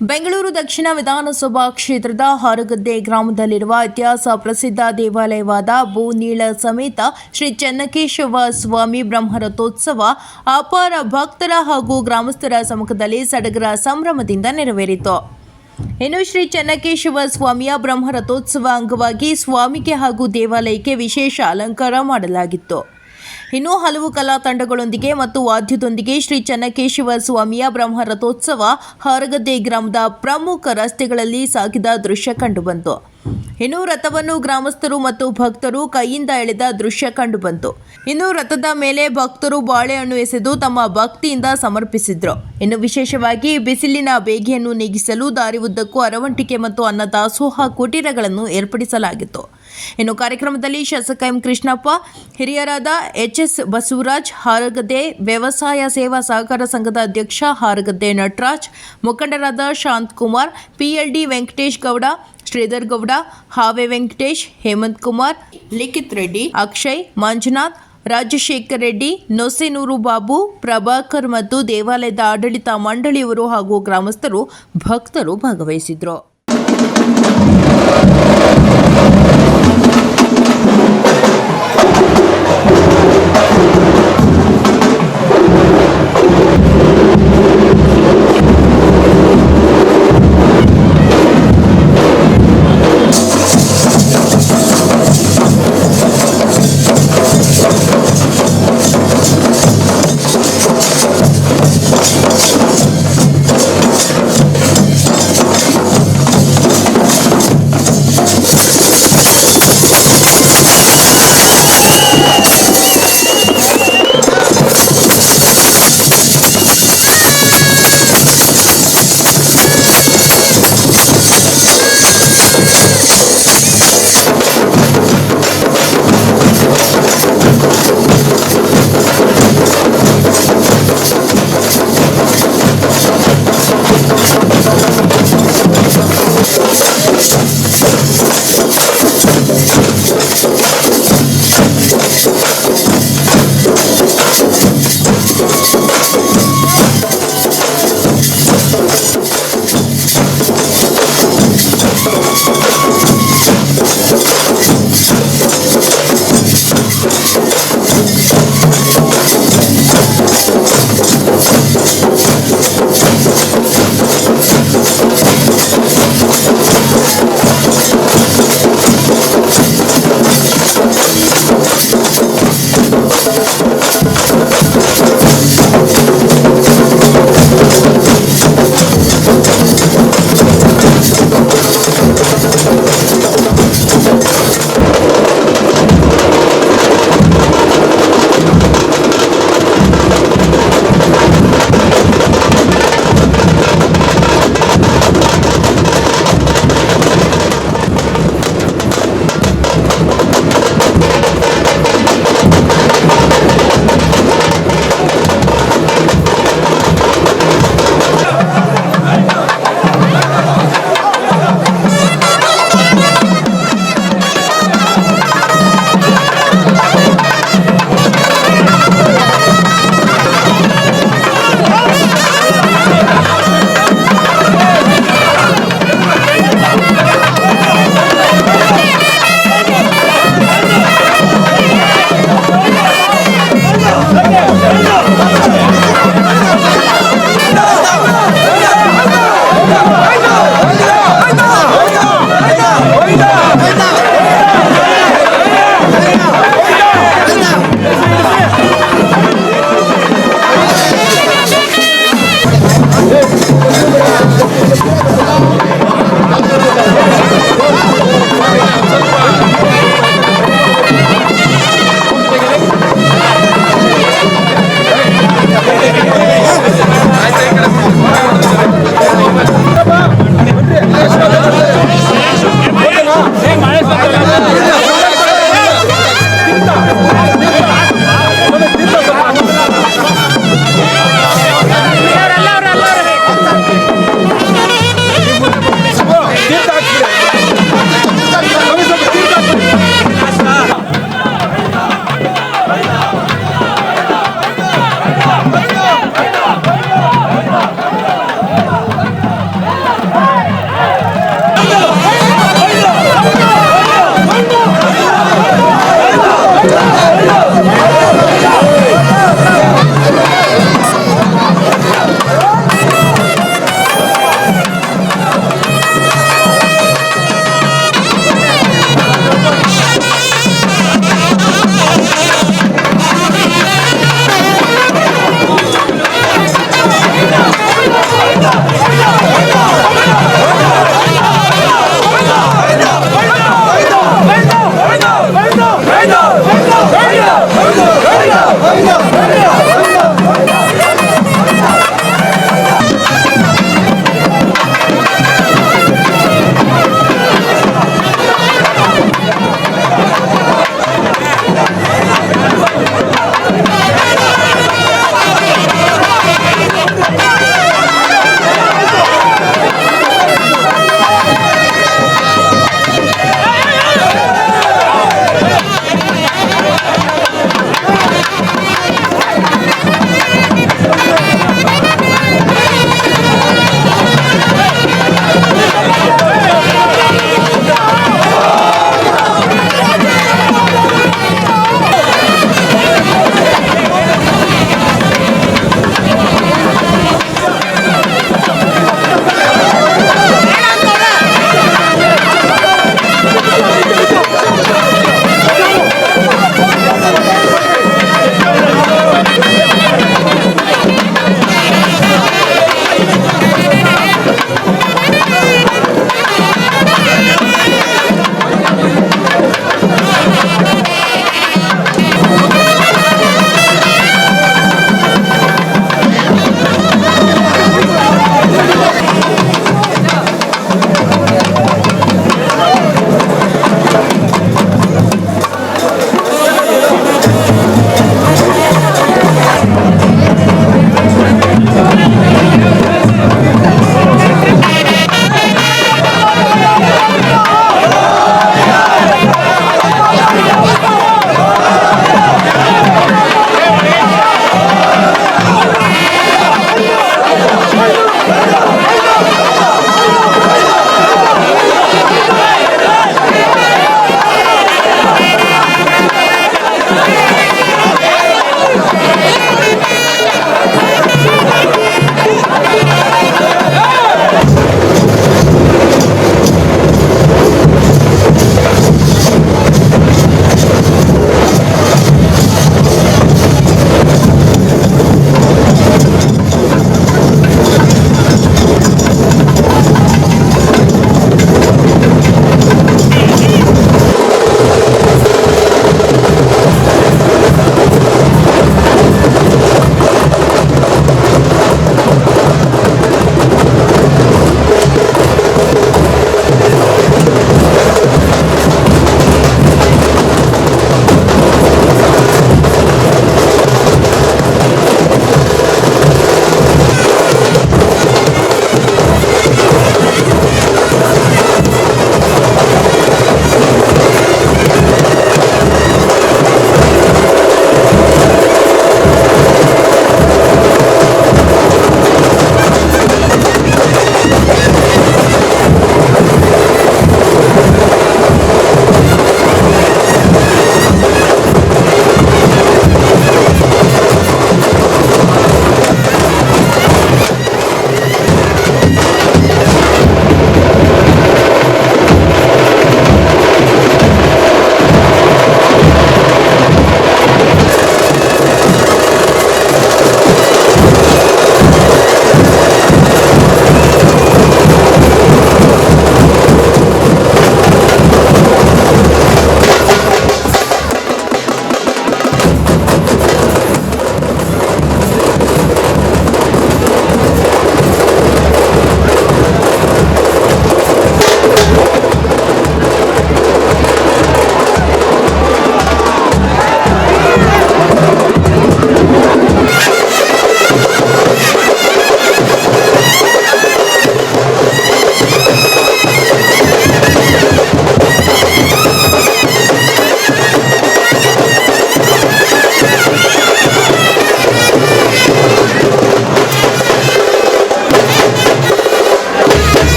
ಬೆಂಗಳೂರು ದಕ್ಷಿಣ ವಿಧಾನಸಭಾ ಕ್ಷೇತ್ರದ ಹಾರಗದ್ದೆ ಗ್ರಾಮದಲ್ಲಿರುವ ಇತಿಹಾಸ ಪ್ರಸಿದ್ಧ ದೇವಾಲಯವಾದ ಭೂನೀಳ ಸಮೇತ ಶ್ರೀ ಚೆನ್ನಕೇಶವ ಸ್ವಾಮಿ ಬ್ರಹ್ಮರಥೋತ್ಸವ ಅಪಾರ ಭಕ್ತರ ಹಾಗೂ ಗ್ರಾಮಸ್ಥರ ಸಮ್ಮುಖದಲ್ಲಿ ಸಡಗರ ಸಂಭ್ರಮದಿಂದ ನೆರವೇರಿತು. ಇನ್ನು ಶ್ರೀ ಚೆನ್ನಕೇಶವ ಸ್ವಾಮಿಯ ಬ್ರಹ್ಮರಥೋತ್ಸವ ಅಂಗವಾಗಿ ಸ್ವಾಮಿಗೆ ಹಾಗೂ ದೇವಾಲಯಕ್ಕೆ ವಿಶೇಷ ಅಲಂಕಾರ ಮಾಡಲಾಗಿತ್ತು. ಇನ್ನು ಹಲವು ಕಲಾ ತಂಡಗಳೊಂದಿಗೆ ಮತ್ತು ವಾದ್ಯದೊಂದಿಗೆ ಶ್ರೀ ಚೆನ್ನಕೇಶವ ಸ್ವಾಮಿಯ ಬ್ರಹ್ಮರಥೋತ್ಸವ ಹಾರಗದ್ದೆ ಗ್ರಾಮದ ಪ್ರಮುಖ ರಸ್ತೆಗಳಲ್ಲಿ ಸಾಗಿದ ದೃಶ್ಯ ಕಂಡುಬಂತು. ಇನ್ನು ರಥವನ್ನು ಗ್ರಾಮಸ್ಥರು ಮತ್ತು ಭಕ್ತರು ಕೈಯಿಂದ ಎಳೆದ ದೃಶ್ಯ ಕಂಡುಬಂತು. ಇನ್ನು ರಥದ ಮೇಲೆ ಭಕ್ತರು ಬಾಳೆಹಣ್ಣು ಎಸೆದು ತಮ್ಮ ಭಕ್ತಿಯಿಂದ ಸಮರ್ಪಿಸಿದ್ರು. ಇನ್ನು ವಿಶೇಷವಾಗಿ ಬಿಸಿಲಿನ ಬೇಗೆಯನ್ನು ನೀಗಿಸಲು ದಾರಿ ಉದ್ದಕ್ಕೂ ಅರವಂಟಿಕೆ ಮತ್ತು ಅನ್ನದಾಸೋಹ ಕುಟೀರಗಳನ್ನು ಏರ್ಪಡಿಸಲಾಗಿತ್ತು. ಇನ್ನು ಕಾರ್ಯಕ್ರಮದಲ್ಲಿ ಶಾಸಕ ಎಂ ಕೃಷ್ಣಪ್ಪ, ಹಿರಿಯರಾದ ಎಚ್.ಎಸ್. ಬಸವರಾಜ್, ಹಾರಗದ್ದೆ ವ್ಯವಸಾಯ ಸೇವಾ ಸಹಕಾರ ಸಂಘದ ಅಧ್ಯಕ್ಷ ಹಾರಗದ್ದೆ ನಟರಾಜ್, ಮುಖಂಡರಾದ ಶಾಂತಕುಮಾರ್, ಪಿಎಲ್ಡಿ ವೆಂಕಟೇಶ್ ಗೌಡ, ಶ್ರೀಧರ್ ಗೌಡ, ಹಾವೆ ವೆಂಕಟೇಶ್, ಹೇಮಂತ್ ಕುಮಾರ್, ಲಿಖಿತ್ ರೆಡ್ಡಿ, ಅಕ್ಷಯ್, ಮಂಜುನಾಥ್, ರಾಜಶೇಖರ್ ರೆಡ್ಡಿ, ನೊಸೆನೂರು ಬಾಬು, ಪ್ರಭಾಕರ್ ಮತ್ತು ದೇವಾಲಯದ ಆಡಳಿತ ಮಂಡಳಿಯವರು ಹಾಗೂ ಗ್ರಾಮಸ್ಥರು ಭಕ್ತರು ಭಾಗವಹಿಸಿದ್ರು.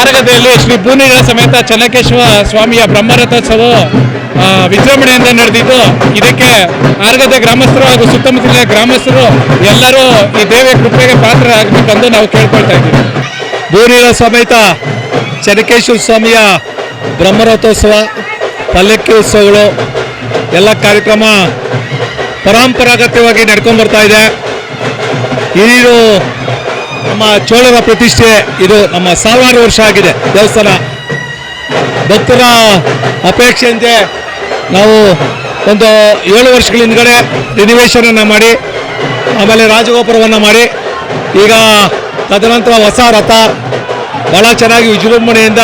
ಆರಗದ್ದೆಯಲ್ಲಿ ಶ್ರೀ ಭೂನೀಳ ಸಮೇತ ಚೆನ್ನಕೇಶವ ಸ್ವಾಮಿಯ ಬ್ರಹ್ಮರಥೋತ್ಸವ ವಿಜೃಂಭಣೆಯಿಂದ ನಡೆದಿದ್ದು, ಇದಕ್ಕೆ ಆರಗದ್ದೆ ಗ್ರಾಮಸ್ಥರು ಹಾಗೂ ಸುತ್ತಮುತ್ತಲಿನ ಗ್ರಾಮಸ್ಥರು ಎಲ್ಲರೂ ಈ ದೇವಿಯ ಕೃಪೆಗೆ ಪಾತ್ರರಾಗಬೇಕೆಂದು ನಾವು ಕೇಳ್ಕೊಳ್ತಾ ಇದ್ದೀವಿ. ಭೂನೀಳ ಸಮೇತ ಚೆನ್ನಕೇಶವ ಸ್ವಾಮಿಯ ಬ್ರಹ್ಮರಥೋತ್ಸವ, ಪಲ್ಲಕ್ಕಿ ಉತ್ಸವಗಳು ಎಲ್ಲ ಕಾರ್ಯಕ್ರಮ ಪರಂಪರಾಗತವಾಗಿ ನಡ್ಕೊಂಡು ಬರ್ತಾ ಇದೆ. ಇದು ನಮ್ಮ ಚೋಳರ ಪ್ರತಿಷ್ಠೆ, ಇದು ನಮ್ಮ ಸಾವಿರಾರು ವರ್ಷ ಆಗಿದೆ ದೇವಸ್ಥಾನ. ಭಕ್ತರ ಅಪೇಕ್ಷೆಯಂತೆ ನಾವು ಒಂದು 7 ವರ್ಷಗಳ ಹಿಂದ್ಗಡೆ ರಿನಿವೇಷನನ್ನು ಮಾಡಿ ಆಮೇಲೆ ರಾಜಗೋಪುರವನ್ನು ಮಾಡಿ ಈಗ ತದನಂತರ ಹೊಸ ರಥ ಭಾಳ ಚೆನ್ನಾಗಿ ವಿಜೃಂಭಣೆಯಿಂದ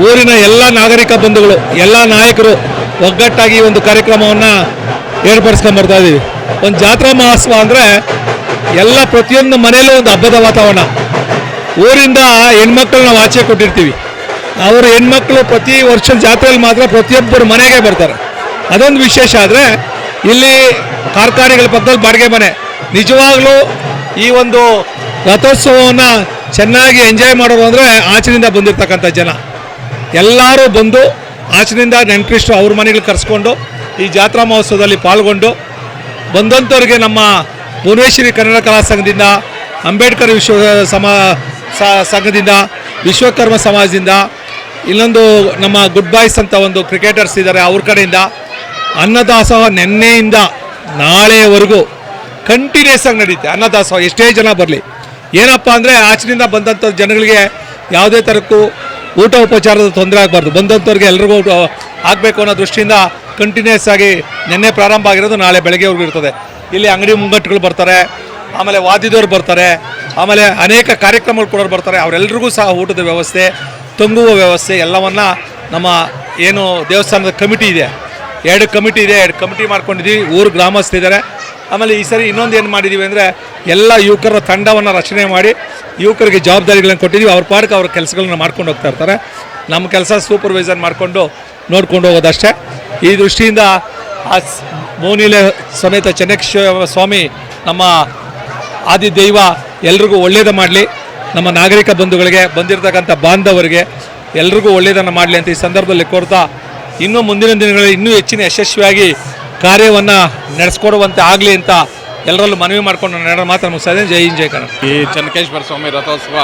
ಊರಿನ ಎಲ್ಲ ನಾಗರಿಕ ಬಂಧುಗಳು, ಎಲ್ಲ ನಾಯಕರು ಒಗ್ಗಟ್ಟಾಗಿ ಒಂದು ಕಾರ್ಯಕ್ರಮವನ್ನು ಏರ್ಪಡಿಸ್ಕೊಂಡು ಬರ್ತಾ ಇದ್ದೀವಿ. ಒಂದು ಜಾತ್ರಾ ಮಹೋತ್ಸವ ಅಂದರೆ ಎಲ್ಲ ಪ್ರತಿಯೊಂದು ಮನೆಯಲ್ಲೂ ಒಂದು ಹಬ್ಬದ ವಾತಾವರಣ. ಊರಿಂದ ಹೆಣ್ಮಕ್ಳು ನಾವು ಆಚೆ ಕೊಟ್ಟಿರ್ತೀವಿ, ಅವರು ಹೆಣ್ಮಕ್ಳು ಪ್ರತಿ ವರ್ಷ ಜಾತ್ರೆಯಲ್ಲಿ ಮಾತ್ರ ಪ್ರತಿಯೊಬ್ಬರು ಮನೆಗೆ ಬರ್ತಾರೆ. ಅದೊಂದು ವಿಶೇಷ. ಆದರೆ ಇಲ್ಲಿ ಕಾರ್ಖಾನೆಗಳ ಪಕ್ಕದಲ್ಲಿ ಬಾಡಿಗೆ ಮನೆ. ನಿಜವಾಗ್ಲೂ ಈ ಒಂದು ರಥೋತ್ಸವವನ್ನು ಚೆನ್ನಾಗಿ ಎಂಜಾಯ್ ಮಾಡೋರು ಅಂದರೆ ಆಚೆಯಿಂದ ಬಂದಿರತಕ್ಕಂಥ ಜನ ಎಲ್ಲರೂ ಬಂದು ಆಚೆಯಿಂದ ನೆಂಟರಿಷ್ಟು ಅವ್ರ ಮನೆಗಳು ಕರೆಸ್ಕೊಂಡು ಈ ಜಾತ್ರಾ ಮಹೋತ್ಸವದಲ್ಲಿ ಪಾಲ್ಗೊಂಡು ಬಂದಂಥವ್ರಿಗೆ ನಮ್ಮ ಭುವನೇಶ್ವರಿ ಕನ್ನಡ ಕಲಾ ಸಂಘದಿಂದ, ಅಂಬೇಡ್ಕರ್ ಸಂಘದಿಂದ, ವಿಶ್ವಕರ್ಮ ಸಮಾಜದಿಂದ, ಇಲ್ಲೊಂದು ನಮ್ಮ ಗುಡ್ ಬಾಯ್ಸ್ ಅಂತ ಒಂದು ಕ್ರಿಕೆಟರ್ಸ್ ಇದ್ದಾರೆ, ಅವ್ರ ಕಡೆಯಿಂದ ಅನ್ನದಾಸೋಹ ನಿನ್ನೆಯಿಂದ ನಾಳೆವರೆಗೂ ಕಂಟಿನ್ಯೂಸ್ ಆಗಿ ನಡೀತೆ. ಅನ್ನದಾಸೋಹ ಎಷ್ಟೇ ಜನ ಬರಲಿ, ಏನಪ್ಪ ಅಂದರೆ ಆಚೆಯಿಂದ ಬಂದಂಥ ಜನಗಳಿಗೆ ಯಾವುದೇ ಥರಕ್ಕೂ ಊಟ ಉಪಚಾರದ ತೊಂದರೆ ಆಗಬಾರ್ದು, ಬಂದಂಥವ್ರಿಗೆ ಎಲ್ರಿಗೂ ಆಗಬೇಕು ಅನ್ನೋ ದೃಷ್ಟಿಯಿಂದ ಕಂಟಿನ್ಯೂಸ್ ಆಗಿ ನಿನ್ನೆ ಪ್ರಾರಂಭ ಆಗಿರೋದು ನಾಳೆ ಬೆಳಗ್ಗೆವರೆಗೂ ಇರ್ತದೆ. ಇಲ್ಲಿ ಅಂಗಡಿ ಮುಂಗಟ್ಟುಗಳು ಬರ್ತಾರೆ, ಆಮೇಲೆ ವಾದ್ಯದವ್ರು ಬರ್ತಾರೆ, ಆಮೇಲೆ ಅನೇಕ ಕಾರ್ಯಕ್ರಮಗಳು ಕೂಡ ಬರ್ತಾರೆ. ಅವರೆಲ್ಲರಿಗೂ ಸಹ ಊಟದ ವ್ಯವಸ್ಥೆ, ತಂಗುವ ವ್ಯವಸ್ಥೆ ಎಲ್ಲವನ್ನು ನಮ್ಮ ಏನು ದೇವಸ್ಥಾನದ ಕಮಿಟಿ ಇದೆ, 2 ಕಮಿಟಿ ಇದೆ, 2 ಕಮಿಟಿ ಮಾಡ್ಕೊಂಡಿದ್ದೀವಿ. ಊರು ಗ್ರಾಮಸ್ಥರಿದ್ದಾರೆ. ಆಮೇಲೆ ಈ ಸರಿ ಇನ್ನೊಂದು ಏನು ಮಾಡಿದ್ದೀವಿ ಅಂದರೆ ಎಲ್ಲ ಯುವಕರ ತಂಡವನ್ನು ರಚನೆ ಮಾಡಿ ಯುವಕರಿಗೆ ಜವಾಬ್ದಾರಿಗಳನ್ನು ಕೊಟ್ಟಿದ್ದೀವಿ. ಅವ್ರ ಪಾಡಕ್ಕೆ ಅವ್ರ ಕೆಲಸಗಳನ್ನ ಮಾಡ್ಕೊಂಡು ಹೋಗ್ತಾ ಇರ್ತಾರೆ. ನಮ್ಮ ಕೆಲಸ ಸೂಪರ್ವೈಸರ್ ಮಾಡಿಕೊಂಡು ನೋಡ್ಕೊಂಡು ಹೋಗೋದಷ್ಟೇ. ಈ ದೃಷ್ಟಿಯಿಂದ ಆ ಭೂನೀಳ ಸಮೇತ ಚೆನ್ನಕೇಶವ ಸ್ವಾಮಿ ನಮ್ಮ ಆದಿದೈವ ಎಲ್ರಿಗೂ ಒಳ್ಳೆಯದು ಮಾಡಲಿ, ನಮ್ಮ ನಾಗರಿಕ ಬಂಧುಗಳಿಗೆ, ಬಂದಿರತಕ್ಕಂಥ ಬಾಂಧವರಿಗೆ ಎಲ್ರಿಗೂ ಒಳ್ಳೆಯದನ್ನು ಮಾಡಲಿ ಅಂತ ಈ ಸಂದರ್ಭದಲ್ಲಿ ಕೋರ್ತಾ, ಇನ್ನೂ ಮುಂದಿನ ದಿನಗಳಲ್ಲಿ ಇನ್ನೂ ಹೆಚ್ಚಿನ ಯಶಸ್ವಿಯಾಗಿ ಕಾರ್ಯವನ್ನು ನಡೆಸ್ಕೊಡುವಂತೆ ಆಗಲಿ ಅಂತ ಎಲ್ಲರಲ್ಲೂ ಮನವಿ ಮಾಡಿಕೊಂಡು ನನ್ನ ಮಾತ್ರ ಮುಗಿಸ್ತಾ ಇದ್ದೇನೆ. ಜೈ ಹಿಂದ್, ಜೈ ಕನ್ನಡ. ಈ ಚೆನ್ನಕೇಶ್ವರ ಸ್ವಾಮಿ ರಥೋತ್ಸವ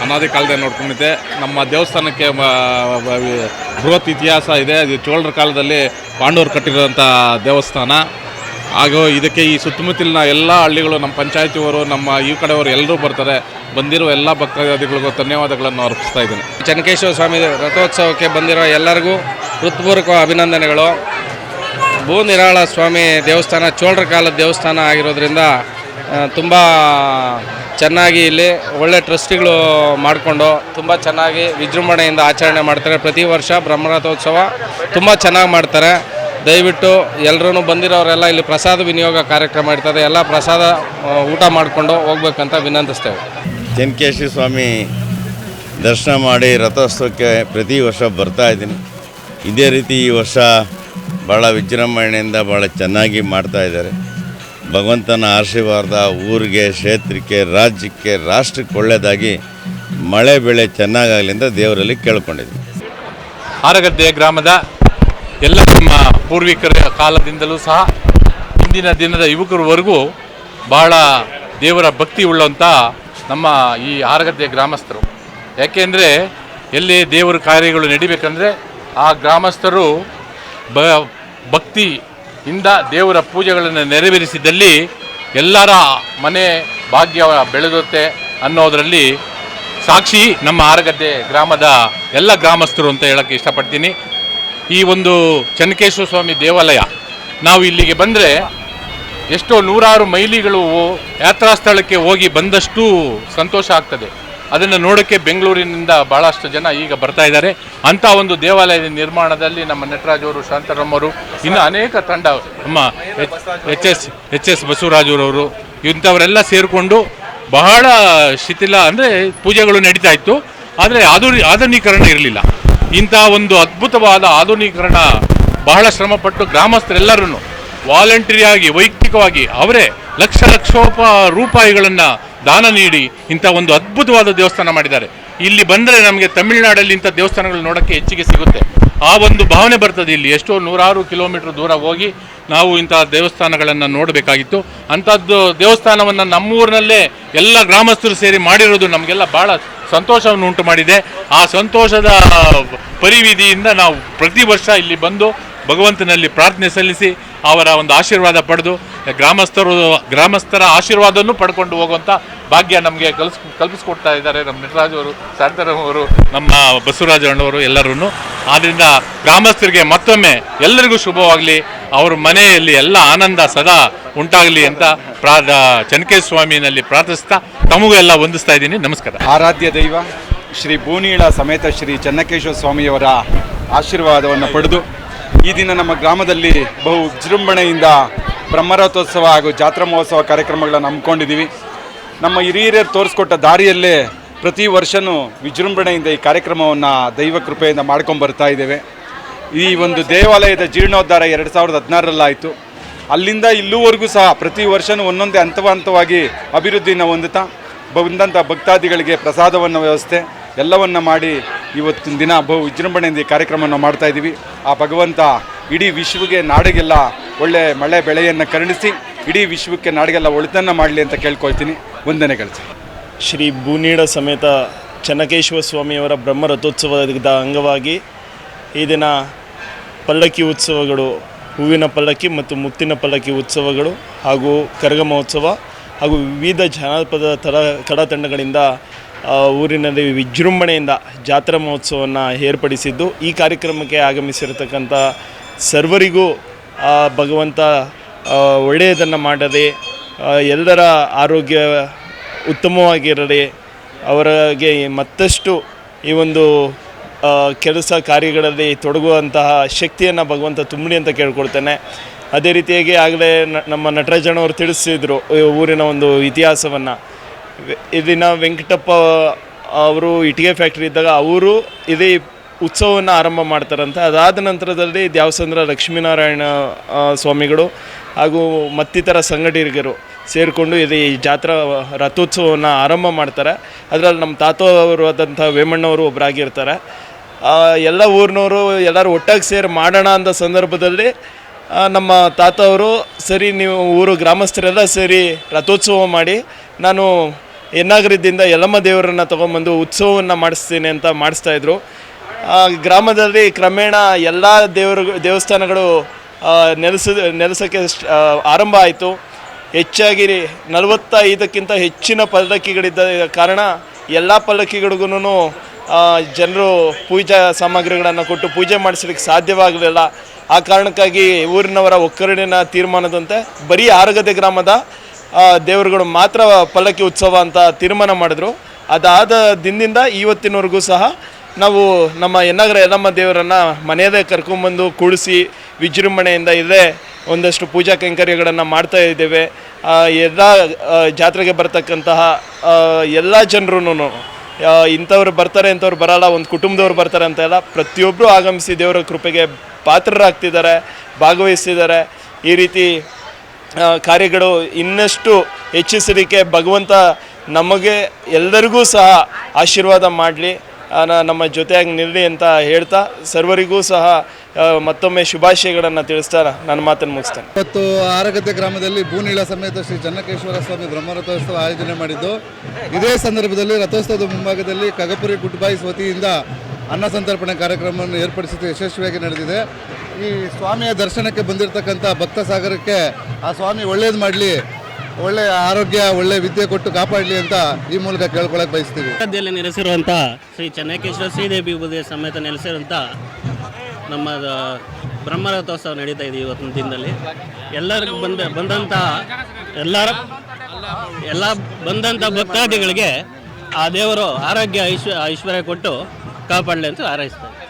ಅನಾದಿ ಕಾಲದಲ್ಲಿ ನೋಡ್ಕೊಂಡಿದ್ದೆ. ನಮ್ಮ ದೇವಸ್ಥಾನಕ್ಕೆ ಬೃಹತ್ ಇತಿಹಾಸ ಇದೆ. ಇದು ಚೋಳರ ಕಾಲದಲ್ಲಿ ಪಾಂಡವರು ಕಟ್ಟಿರೋಂಥ ದೇವಸ್ಥಾನ. ಹಾಗೂ ಇದಕ್ಕೆ ಈ ಸುತ್ತಮುತ್ತಲಿನ ಎಲ್ಲ ಹಳ್ಳಿಗಳು, ನಮ್ಮ ಪಂಚಾಯತಿಯವರು, ನಮ್ಮ ಈ ಕಡೆಯವರು ಎಲ್ಲರೂ ಬರ್ತಾರೆ. ಬಂದಿರೋ ಎಲ್ಲ ಭಕ್ತಾದಿಗಳಿಗೂ ಧನ್ಯವಾದಗಳನ್ನು ಅರ್ಪಿಸ್ತಾ ಇದ್ದೀನಿ. ಚೆನ್ನಕೇಶವ ಸ್ವಾಮಿ ರಥೋತ್ಸವಕ್ಕೆ ಬಂದಿರೋ ಎಲ್ಲರಿಗೂ ಹೃತ್ಪೂರ್ವಕ ಅಭಿನಂದನೆಗಳು. ಭೂನಿರಾಳ ಸ್ವಾಮಿ ದೇವಸ್ಥಾನ ಚೋಳರ ಕಾಲದ ದೇವಸ್ಥಾನ ಆಗಿರೋದ್ರಿಂದ ತುಂಬ ಚೆನ್ನಾಗಿ ಇಲ್ಲಿ ಒಳ್ಳೆ ಟ್ರಸ್ಟಿಗಳು ಮಾಡಿಕೊಂಡು ತುಂಬ ಚೆನ್ನಾಗಿ ವಿಜೃಂಭಣೆಯಿಂದ ಆಚರಣೆ ಮಾಡ್ತಾರೆ. ಪ್ರತಿ ವರ್ಷ ಬ್ರಹ್ಮರಥೋತ್ಸವ ತುಂಬ ಚೆನ್ನಾಗಿ ಮಾಡ್ತಾರೆ. ದಯವಿಟ್ಟು ಎಲ್ಲರೂ ಬಂದಿರೋರೆಲ್ಲ ಇಲ್ಲಿ ಪ್ರಸಾದ ವಿನಿಯೋಗ ಕಾರ್ಯಕ್ರಮ ಇರ್ತದೆ, ಎಲ್ಲ ಪ್ರಸಾದ ಊಟ ಮಾಡಿಕೊಂಡು ಹೋಗ್ಬೇಕಂತ ವಿನಂತಿಸ್ತೇವೆ. ಚೆನ್ನಕೇಶವ ಸ್ವಾಮಿ ದರ್ಶನ ಮಾಡಿ ರಥೋತ್ಸವಕ್ಕೆ ಪ್ರತಿ ವರ್ಷ ಬರ್ತಾಯಿದ್ದೀನಿ. ಇದೇ ರೀತಿ ಈ ವರ್ಷ ಭಾಳ ವಿಜೃಂಭಣೆಯಿಂದ ಭಾಳ ಚೆನ್ನಾಗಿ ಮಾಡ್ತಾಯಿದ್ದಾರೆ. ಭಗವಂತನ ಆಶೀರ್ವಾದ ಊರಿಗೆ, ಕ್ಷೇತ್ರಕ್ಕೆ, ರಾಜ್ಯಕ್ಕೆ, ರಾಷ್ಟ್ರಕ್ಕೆ ಒಳ್ಳೆಯದಾಗಿ ಮಳೆ ಬೆಳೆ ಚೆನ್ನಾಗಾಗಲಿ ಅಂತ ದೇವರಲ್ಲಿ ಕೇಳ್ಕೊಂಡಿದ್ವಿ. ಆರಗದ್ದೆ ಗ್ರಾಮದ ಎಲ್ಲ ನಮ್ಮ ಪೂರ್ವಿಕರ ಕಾಲದಿಂದಲೂ ಸಹ ಇಂದಿನ ದಿನದ ಯುವಕರವರೆಗೂ ಬಹಳ ದೇವರ ಭಕ್ತಿ ಉಳ್ಳಂಥ ನಮ್ಮ ಈ ಆರಗದ್ದೆ ಗ್ರಾಮಸ್ಥರು. ಯಾಕೆಂದರೆ ಎಲ್ಲಿ ದೇವರ ಕಾರ್ಯಗಳು ನಡಿಬೇಕಂದ್ರೆ ಆ ಗ್ರಾಮಸ್ಥರು ಭಕ್ತಿಯಿಂದ ದೇವರ ಪೂಜೆಗಳನ್ನು ನೆರವೇರಿಸಿದಲ್ಲಿ ಎಲ್ಲರ ಮನೆ ಭಾಗ್ಯ ಬೆಳೆದುತ್ತೆ ಅನ್ನೋದರಲ್ಲಿ ಸಾಕ್ಷಿ ನಮ್ಮ ಆರಗದ್ದೆ ಗ್ರಾಮದ ಎಲ್ಲ ಗ್ರಾಮಸ್ಥರು ಅಂತ ಹೇಳೋಕ್ಕೆ ಇಷ್ಟಪಡ್ತೀನಿ. ಈ ಒಂದು ಚೆನ್ನಕೇಶವ ಸ್ವಾಮಿ ದೇವಾಲಯ ನಾವು ಇಲ್ಲಿಗೆ ಬಂದರೆ ಎಷ್ಟೋ 100 ಮೈಲಿಗಳು ಯಾತ್ರಾ ಸ್ಥಳಕ್ಕೆ ಹೋಗಿ ಬಂದಷ್ಟು ಸಂತೋಷ ಆಗ್ತದೆ. ಅದನ್ನು ನೋಡೋಕ್ಕೆ ಬೆಂಗಳೂರಿನಿಂದ ಭಾಳಷ್ಟು ಜನ ಈಗ ಬರ್ತಾ ಇದ್ದಾರೆ. ಅಂಥ ಒಂದು ದೇವಾಲಯದ ನಿರ್ಮಾಣದಲ್ಲಿ ನಮ್ಮ ನಟರಾಜ್ ಅವರು, ಶಾಂತಾರಾಮ್ ಇನ್ನು ಅನೇಕ ತಂಡ, ನಮ್ಮ ಎಚ್ ಎಸ್ ಬಸವರಾಜರವರು ಇಂಥವರೆಲ್ಲ ಸೇರಿಕೊಂಡು ಬಹಳ ಶಿಥಿಲ ಅಂದರೆ ಪೂಜೆಗಳು ನಡೀತಾ ಇತ್ತು. ಆದರೆ ಆಧುನೀಕರಣ ಇರಲಿಲ್ಲ. ಇಂಥ ಒಂದು ಅದ್ಭುತವಾದ ಆಧುನೀಕರಣ ಬಹಳ ಶ್ರಮಪಟ್ಟು ಗ್ರಾಮಸ್ಥರೆಲ್ಲರೂ ವಾಲಂಟರಿಯಾಗಿ ವೈಯಕ್ತಿಕವಾಗಿ ಅವರೇ ಲಕ್ಷೋಪ ರೂಪಾಯಿಗಳನ್ನು ದಾನ ನೀಡಿ ಇಂಥ ಒಂದು ಅದ್ಭುತವಾದ ದೇವಸ್ಥಾನ ಮಾಡಿದ್ದಾರೆ. ಇಲ್ಲಿ ಬಂದರೆ ನಮಗೆ ತಮಿಳುನಾಡಲ್ಲಿ ಇಂಥ ದೇವಸ್ಥಾನಗಳು ನೋಡೋಕ್ಕೆ ಹೆಚ್ಚಿಗೆ ಸಿಗುತ್ತೆ. ಆ ಒಂದು ಭಾವನೆ ಬರ್ತದೆ. ಇಲ್ಲಿ ಎಷ್ಟೋ 100 ಕಿಲೋಮೀಟ್ರ್ ದೂರ ಹೋಗಿ ನಾವು ಇಂಥ ದೇವಸ್ಥಾನಗಳನ್ನು ನೋಡಬೇಕಾಗಿತ್ತು. ಅಂಥದ್ದು ದೇವಸ್ಥಾನವನ್ನು ನಮ್ಮೂರಿನಲ್ಲೇ ಎಲ್ಲ ಗ್ರಾಮಸ್ಥರು ಸೇರಿ ಮಾಡಿರೋದು ನಮಗೆಲ್ಲ ಭಾಳ ಸಂತೋಷವನ್ನು ಉಂಟು ಮಾಡಿದೆ. ಆ ಸಂತೋಷದ ಪರಿವಿಧಿಯಿಂದ ನಾವು ಪ್ರತಿ ವರ್ಷ ಇಲ್ಲಿ ಬಂದು ಭಗವಂತನಲ್ಲಿ ಪ್ರಾರ್ಥನೆ ಸಲ್ಲಿಸಿ ಅವರ ಒಂದು ಆಶೀರ್ವಾದ ಪಡೆದು ಗ್ರಾಮಸ್ಥರ ಆಶೀರ್ವಾದವನ್ನು ಪಡ್ಕೊಂಡು ಹೋಗುವಂಥ ಭಾಗ್ಯ ನಮಗೆ ಕಲ್ಪಿಸ್ಕೊಡ್ತಾ ಇದ್ದಾರೆ ನಮ್ಮ ನಟರಾಜ್ ಅವರು, ಶಾಂತಾರಾಮ್ ಅವರು, ನಮ್ಮ ಬಸವರಾಜ ಅಣ್ಣವರು ಎಲ್ಲರೂ. ಆದ್ದರಿಂದ ಗ್ರಾಮಸ್ಥರಿಗೆ ಮತ್ತೊಮ್ಮೆ ಎಲ್ಲರಿಗೂ ಶುಭವಾಗಲಿ, ಅವ್ರ ಮನೆಯಲ್ಲಿ ಎಲ್ಲ ಆನಂದ ಸದಾ ಉಂಟಾಗಲಿ ಅಂತ ಚೆನ್ನಕೇಶ್ವರ ಸ್ವಾಮಿನಲ್ಲಿ ಪ್ರಾರ್ಥಿಸ್ತಾ ತಮಗೂ ಎಲ್ಲ ವಂದಿಸ್ತಾ ಇದ್ದೀನಿ. ನಮಸ್ಕಾರ. ಆರಾಧ್ಯ ದೈವ ಶ್ರೀ ಭೂನೀಳ ಸಮೇತ ಶ್ರೀ ಚೆನ್ನಕೇಶ್ವರ ಸ್ವಾಮಿಯವರ ಆಶೀರ್ವಾದವನ್ನು ಪಡೆದು ಈ ದಿನ ನಮ್ಮ ಗ್ರಾಮದಲ್ಲಿ ಬಹು ವಿಜೃಂಭಣೆಯಿಂದ ಬ್ರಹ್ಮರಥೋತ್ಸವ ಹಾಗೂ ಜಾತ್ರಾ ಮಹೋತ್ಸವ ಕಾರ್ಯಕ್ರಮಗಳನ್ನು ಹಮ್ಮಿಕೊಂಡಿದ್ದೀವಿ. ನಮ್ಮ ಹಿರಿಯರು ತೋರಿಸ್ಕೊಟ್ಟ ದಾರಿಯಲ್ಲೇ ಪ್ರತಿ ವರ್ಷವೂ ವಿಜೃಂಭಣೆಯಿಂದ ಈ ಕಾರ್ಯಕ್ರಮವನ್ನು ದೈವ ಕೃಪೆಯಿಂದ ಮಾಡ್ಕೊಂಡು ಬರ್ತಾ ಇದ್ದೇವೆ. ಈ ಒಂದು ದೇವಾಲಯದ ಜೀರ್ಣೋದ್ಧಾರ 2016ರಲ್ಲಾಯಿತು. ಅಲ್ಲಿಂದ ಇಲ್ಲಿವರೆಗೂ ಸಹ ಪ್ರತಿ ವರ್ಷವೂ ಒಂದೊಂದೇ ಹಂತವಾಗಿ ಅಭಿವೃದ್ಧಿನ ಹೊಂದುತ್ತಾ ಬಂದಂಥ ಭಕ್ತಾದಿಗಳಿಗೆ ಪ್ರಸಾದವನ್ನು ವ್ಯವಸ್ಥೆ ಎಲ್ಲವನ್ನು ಮಾಡಿ ಇವತ್ತಿನ ದಿನ ಬಹು ವಿಜೃಂಭಣೆಯಿಂದ ಈ ಕಾರ್ಯಕ್ರಮವನ್ನು ಮಾಡ್ತಾ ಇದ್ದೀವಿ. ಆ ಭಗವಂತ ಇಡೀ ವಿಶ್ವಕ್ಕೆ ನಾಡಿಗೆಲ್ಲ ಒಳ್ಳೆ ಮಳೆ ಬೆಳೆಯನ್ನು ಕರುಣಿಸಿ ಇಡೀ ವಿಶ್ವಕ್ಕೆ ನಾಡಿಗೆಲ್ಲ ಒಳಿತನ್ನು ಮಾಡಲಿ ಅಂತ ಕೇಳ್ಕೊಳ್ತೀನಿ. ವಂದನೆಗಳು. ಶ್ರೀ ಭೂನೀಳ ಸಮೇತ ಚೆನ್ನಕೇಶ್ವರ ಸ್ವಾಮಿಯವರ ಬ್ರಹ್ಮ ರಥೋತ್ಸವದ ಅಂಗವಾಗಿ ಈ ದಿನ ಪಲ್ಲಕ್ಕಿ ಉತ್ಸವಗಳು, ಹೂವಿನ ಪಲ್ಲಕ್ಕಿ ಮತ್ತು ಮುತ್ತಿನ ಪಲ್ಲಕ್ಕಿ ಉತ್ಸವಗಳು ಹಾಗೂ ಕರಗ ಮಹೋತ್ಸವ ಹಾಗೂ ವಿವಿಧ ಜಾನಪದ ಕಡತಂಡಗಳಿಂದ ಊರಿನಲ್ಲಿ ವಿಜೃಂಭಣೆಯಿಂದ ಜಾತ್ರಾ ಮಹೋತ್ಸವವನ್ನು ಏರ್ಪಡಿಸಿದ್ದು, ಈ ಕಾರ್ಯಕ್ರಮಕ್ಕೆ ಆಗಮಿಸಿರತಕ್ಕಂಥ ಸರ್ವರಿಗೂ ಭಗವಂತ ಒಳ್ಳೆಯದನ್ನು ಮಾಡದೆ ಎಲ್ಲರ ಆರೋಗ್ಯ ಉತ್ತಮವಾಗಿರಲಿ, ಅವರಿಗೆ ಮತ್ತಷ್ಟು ಈ ಒಂದು ಕೆಲಸ ಕಾರ್ಯಗಳಲ್ಲಿ ತೊಡಗುವಂತಹ ಶಕ್ತಿಯನ್ನು ಭಗವಂತ ತುಂಬಲಿ ಅಂತ ಕೇಳ್ಕೊಳ್ತೇನೆ. ಅದೇ ರೀತಿಯಾಗಿ ಆಗಲೇ ನಮ್ಮ ನಟರಾಜನವರು ತಿಳಿಸಿದರು ಊರಿನ ಒಂದು ಇತಿಹಾಸವನ್ನು. ಇಲ್ಲಿನ ವೆಂಕಟಪ್ಪ ಅವರು ಇಟ್ಟಿಗೆ ಫ್ಯಾಕ್ಟ್ರಿ ಇದ್ದಾಗ ಅವರು ಇದೇ ಉತ್ಸವವನ್ನು ಆರಂಭ ಮಾಡ್ತಾರಂತೆ. ಅದಾದ ನಂತರದಲ್ಲಿ ದ್ಯಾವಸಂದ್ರ ಲಕ್ಷ್ಮೀನಾರಾಯಣ ಸ್ವಾಮಿಗಳು ಹಾಗೂ ಮತ್ತಿತರ ಸಂಘಟಕರು ಸೇರಿಕೊಂಡು ಇದು ಈ ಜಾತ್ರಾ ರಥೋತ್ಸವವನ್ನು ಆರಂಭ ಮಾಡ್ತಾರೆ. ಅದರಲ್ಲಿ ನಮ್ಮ ತಾತವರು ಆದಂಥ ವೇಮಣ್ಣವರು ಒಬ್ಬರಾಗಿರ್ತಾರೆ. ಎಲ್ಲ ಊರಿನವರು ಎಲ್ಲರೂ ಒಟ್ಟಾಗಿ ಸೇರಿ ಮಾಡೋಣ ಅಂದ ಸಂದರ್ಭದಲ್ಲಿ ನಮ್ಮ ತಾತ ಅವರು ಸರಿ ನೀವು ಊರು ಗ್ರಾಮಸ್ಥರೆಲ್ಲ ಸೇರಿ ರಥೋತ್ಸವ ಮಾಡಿ ನಾನು ಎನ್ನಾಗರದಿಂದ ಯಲ್ಲಮ್ಮ ದೇವರನ್ನು ತೊಗೊಂಬಂದು ಉತ್ಸವವನ್ನು ಮಾಡಿಸ್ತೀನಿ ಅಂತ ಮಾಡಿಸ್ತಾಯಿದ್ರು. ಗ್ರಾಮದಲ್ಲಿ ಕ್ರಮೇಣ ಎಲ್ಲ ದೇವಸ್ಥಾನಗಳು ನೆಲೆಸೋಕ್ಕೆ ಆರಂಭ ಆಯಿತು. ಹೆಚ್ಚಾಗಿ 45ಕ್ಕಿಂತ ಹೆಚ್ಚಿನ ಪಲ್ಲಕ್ಕಿಗಳಿದ್ದ ಕಾರಣ ಎಲ್ಲ ಪಲ್ಲಕ್ಕಿಗಳಿಗೂ ಜನರು ಪೂಜಾ ಸಾಮಗ್ರಿಗಳನ್ನು ಕೊಟ್ಟು ಪೂಜೆ ಮಾಡಿಸ್ಲಿಕ್ಕೆ ಸಾಧ್ಯವಾಗಲಿಲ್ಲ. ಆ ಕಾರಣಕ್ಕಾಗಿ ಊರಿನವರ ಒಕ್ಕರಣಿನ ತೀರ್ಮಾನದಂತೆ ಬರೀ ಆರಗದೆ ಗ್ರಾಮದ ದೇವರುಗಳು ಮಾತ್ರ ಪಲ್ಲಕ್ಕಿ ಉತ್ಸವ ಅಂತ ತೀರ್ಮಾನ ಮಾಡಿದ್ರು. ಅದಾದ ದಿನದಿಂದ ಇವತ್ತಿನವರೆಗೂ ಸಹ ನಾವು ನಮ್ಮ ಎನ್ನಗರ ಯಲ್ಲಮ್ಮ ದೇವರನ್ನು ಮನೆಯಲ್ಲೇ ಕರ್ಕೊಂಬಂದು ಕೂಡಿಸಿ ವಿಜೃಂಭಣೆಯಿಂದ ಇಲ್ಲೇ ಒಂದಷ್ಟು ಪೂಜಾ ಕೈಂಕರ್ಯಗಳನ್ನು ಮಾಡ್ತಾ ಇದ್ದೇವೆ. ಎಲ್ಲ ಜಾತ್ರೆಗೆ ಬರ್ತಕ್ಕಂತಹ ಎಲ್ಲ ಜನರೂ ಇಂಥವ್ರು ಬರ್ತಾರೆ ಇಂಥವ್ರು ಬರಲ್ಲ, ಒಂದು ಕುಟುಂಬದವ್ರು ಬರ್ತಾರೆ ಅಂತ ಎಲ್ಲ ಪ್ರತಿಯೊಬ್ಬರು ಆಗಮಿಸಿ ದೇವರ ಕೃಪೆಗೆ ಪಾತ್ರರಾಗ್ತಿದ್ದಾರೆ, ಭಾಗವಹಿಸ್ತಿದ್ದಾರೆ. ಈ ರೀತಿ ಕಾರ್ಯಗಳು ಇನ್ನಷ್ಟು ಹೆಚ್ಚಿಸಲಿಕ್ಕೆ ಭಗವಂತ ನಮಗೆ ಎಲ್ಲರಿಗೂ ಸಹ ಆಶೀರ್ವಾದ ಮಾಡಲಿ, ನಮ್ಮ ಜೊತೆಯಾಗಿ ನಿಲ್ಲಿ ಅಂತ ಹೇಳ್ತಾ ಸರ್ವರಿಗೂ ಸಹ ಮತ್ತೊಮ್ಮೆ ಶುಭಾಶಯಗಳನ್ನು ತಿಳಿಸ್ತಾ ನನ್ನ ಮಾತನ್ನು ಮುಗಿಸ್ತೇನೆ. ಇವತ್ತು ಆರಗದ್ದೆ ಗ್ರಾಮದಲ್ಲಿ ಭೂನೀಳ ಸಮೇತ ಶ್ರೀ ಚೆನ್ನಕೇಶ್ವರ ಸ್ವಾಮಿ ಬ್ರಹ್ಮರಥೋತ್ಸವ ಆಯೋಜನೆ ಮಾಡಿದ್ದು, ಇದೇ ಸಂದರ್ಭದಲ್ಲಿ ರಥೋತ್ಸವದ ಮುಂಭಾಗದಲ್ಲಿ ಕಗಪುರಿ ಗುಡ್ ಬಾಯ್ಸ್ ವತಿಯಿಂದ ಅನ್ನ ಸಂತರ್ಪಣೆ ಕಾರ್ಯಕ್ರಮವನ್ನು ಏರ್ಪಡಿಸಿದ್ದು ಯಶಸ್ವಿಯಾಗಿ ನಡೆದಿದೆ. ಈ ಸ್ವಾಮಿಯ ದರ್ಶನಕ್ಕೆ ಬಂದಿರತಕ್ಕಂಥ ಭಕ್ತ ಸಾಗರಕ್ಕೆ ಆ ಸ್ವಾಮಿ ಒಳ್ಳೇದು ಮಾಡಲಿ, ಒಳ್ಳೆಯ ಆರೋಗ್ಯ, ಒಳ್ಳೆ ವಿದ್ಯೆ ಕೊಟ್ಟು ಕಾಪಾಡಲಿ ಅಂತ ಈ ಮೂಲಕ ಕೇಳ್ಕೊಳಕ್ಕೆ ಬಯಸ್ತೀವಿ. ಗದ್ದೆಯಲ್ಲಿ ನೆಲೆಸಿರುವಂಥ ಶ್ರೀ ಚೆನ್ನಕೇಶ್ವರ ಶ್ರೀದೇವಿ ವಿಭೂತಿ ಸಮೇತ ನೆಲೆಸಿರುವಂಥ ನಮ್ಮ ಬ್ರಹ್ಮರಥೋತ್ಸವ ನಡೀತಾ ಇದೆ ಇವತ್ತಿನ ದಿನದಲ್ಲಿ. ಎಲ್ಲರಿಗೂ ಬಂದಂಥ ಭಕ್ತಾದಿಗಳಿಗೆ ಆ ದೇವರು ಆರೋಗ್ಯ ಐಶ್ವರ್ಯ ಕೊಟ್ಟು ಕಾಪಾಡಲಿ ಅಂತ ಹಾರೈಸ್ತಾರೆ.